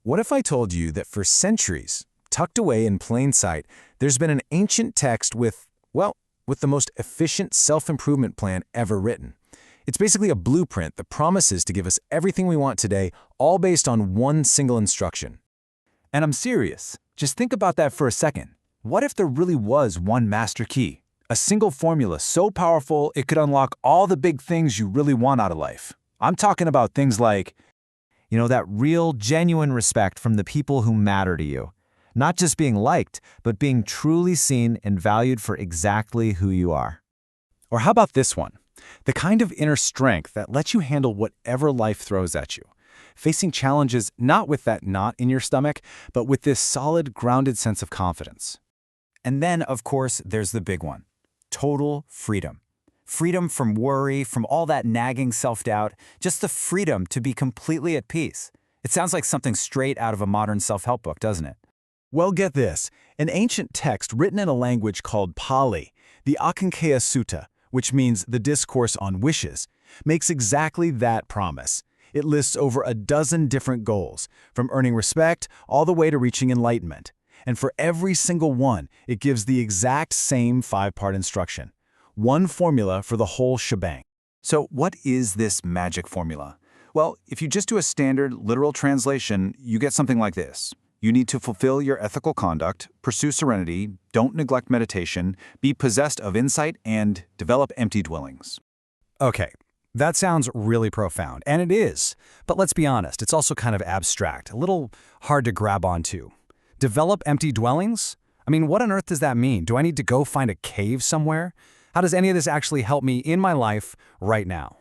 What if I told you that for centuries, tucked away in plain sight, there's been an ancient text with the most efficient self-improvement plan ever written? It's basically a blueprint that promises to give us everything we want today, all based on one single instruction. And I'm serious. Just think about that for a second. What if there really was one master key? A single formula so powerful it could unlock all the big things you really want out of life. I'm talking about things like, that real, genuine respect from the people who matter to you. Not just being liked, but being truly seen and valued for exactly who you are. Or how about this one? The kind of inner strength that lets you handle whatever life throws at you. Facing challenges not with that knot in your stomach, but with this solid, grounded sense of confidence. And then, of course, there's the big one. Total freedom. Freedom from worry, from all that nagging self-doubt, just the freedom to be completely at peace. It sounds like something straight out of a modern self-help book, doesn't it? Well, get this. An ancient text written in a language called Pali, the Ākaṅkheyyasutta, which means the discourse on wishes, makes exactly that promise. It lists over a dozen different goals, from earning respect all the way to reaching enlightenment. And for every single one, it gives the exact same 5-part instruction. One formula for the whole shebang. So what is this magic formula? Well, if you just do a standard literal translation, you get something like this. You need to fulfill your ethical conduct, pursue serenity, don't neglect meditation, be possessed of insight, and develop empty dwellings. Okay, that sounds really profound, and it is. But let's be honest, it's also kind of abstract, a little hard to grab onto. Develop empty dwellings? I mean, what on earth does that mean? Do I need to go find a cave somewhere? How does any of this actually help me in my life right now?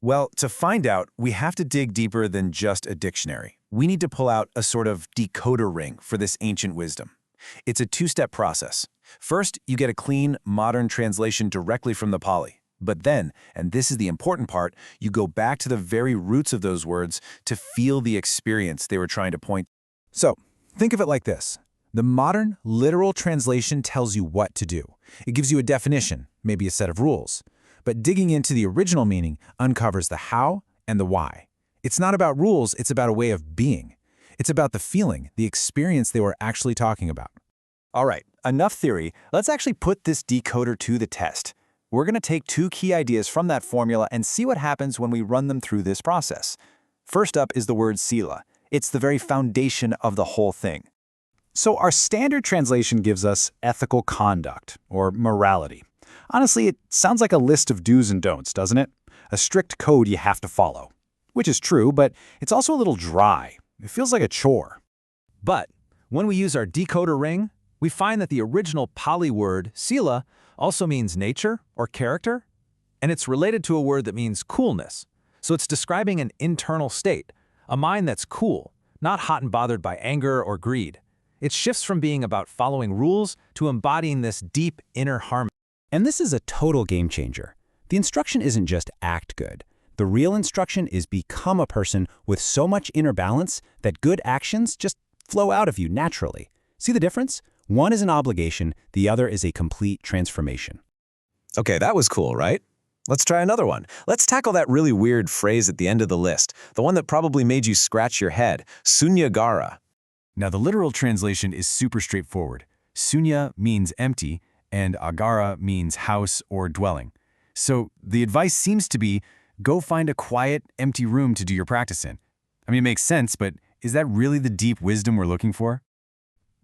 Well, to find out, we have to dig deeper than just a dictionary. We need to pull out a sort of decoder ring for this ancient wisdom. It's a 2-step process. First, you get a clean, modern translation directly from the Pali. But then, and this is the important part, you go back to the very roots of those words to feel the experience they were trying to point. So, think of it like this. The modern, literal translation tells you what to do. It gives you a definition, maybe a set of rules. But digging into the original meaning uncovers the how and the why. It's not about rules, it's about a way of being. It's about the feeling, the experience they were actually talking about. All right, enough theory. Let's actually put this decoder to the test. We're going to take 2 key ideas from that formula and see what happens when we run them through this process. First up is the word sila. It's the very foundation of the whole thing. So our standard translation gives us ethical conduct, or morality. Honestly, it sounds like a list of do's and don'ts, doesn't it? A strict code you have to follow. Which is true, but it's also a little dry. It feels like a chore. But when we use our decoder ring, we find that the original Pali word, sila, also means nature or character, and it's related to a word that means coolness. So it's describing an internal state, a mind that's cool, not hot and bothered by anger or greed. It shifts from being about following rules to embodying this deep inner harmony. And this is a total game changer. The instruction isn't just act good. The real instruction is become a person with so much inner balance that good actions just flow out of you naturally. See the difference? One is an obligation, the other is a complete transformation. Okay, that was cool, right? Let's try another one. Let's tackle that really weird phrase at the end of the list, the one that probably made you scratch your head, sunyagara. Now, the literal translation is super straightforward. Sunya means empty, and agara means house or dwelling. So the advice seems to be, go find a quiet, empty room to do your practice in. I mean, it makes sense, but is that really the deep wisdom we're looking for?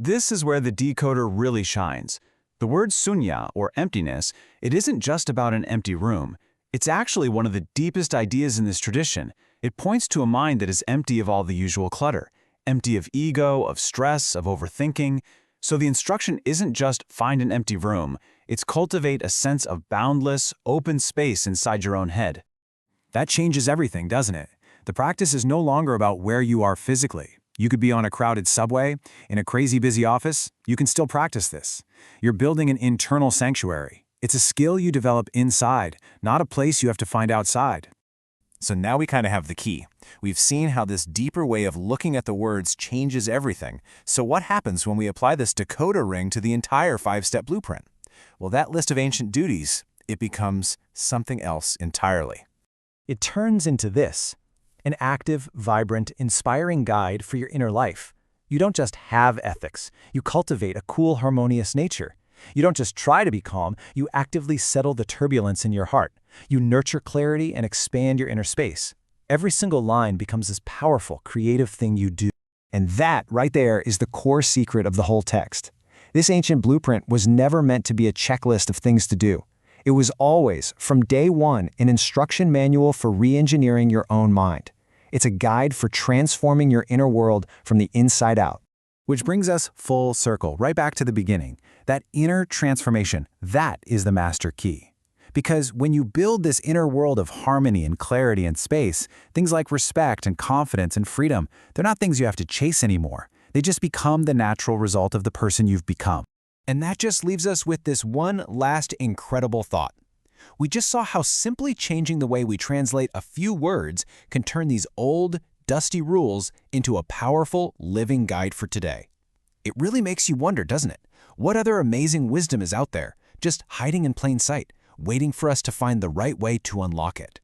This is where the decoder really shines. The word sunya, or emptiness, it isn't just about an empty room. It's actually one of the deepest ideas in this tradition. It points to a mind that is empty of all the usual clutter, empty of ego, of stress, of overthinking. So the instruction isn't just find an empty room, it's cultivate a sense of boundless, open space inside your own head. That changes everything, doesn't it? The practice is no longer about where you are physically. You could be on a crowded subway, in a crazy busy office, you can still practice this. You're building an internal sanctuary. It's a skill you develop inside, not a place you have to find outside. So now we kind of have the key. We've seen how this deeper way of looking at the words changes everything. So what happens when we apply this decoder ring to the entire 5-step blueprint? Well, that list of ancient duties, it becomes something else entirely. It turns into this: an active, vibrant, inspiring guide for your inner life. You don't just have ethics, you cultivate a cool, harmonious nature. You don't just try to be calm, you actively settle the turbulence in your heart. You nurture clarity and expand your inner space. Every single line becomes this powerful, creative thing you do. And that, right there, is the core secret of the whole text. This ancient blueprint was never meant to be a checklist of things to do. It was always, from day one, an instruction manual for re-engineering your own mind. It's a guide for transforming your inner world from the inside out. Which brings us full circle, right back to the beginning. That inner transformation, that is the master key. Because when you build this inner world of harmony and clarity and space, things like respect and confidence and freedom, they're not things you have to chase anymore. They just become the natural result of the person you've become. And that just leaves us with this one last incredible thought. We just saw how simply changing the way we translate a few words can turn these old, dusty rules into a powerful, living guide for today. It really makes you wonder, doesn't it? What other amazing wisdom is out there, just hiding in plain sight, waiting for us to find the right way to unlock it?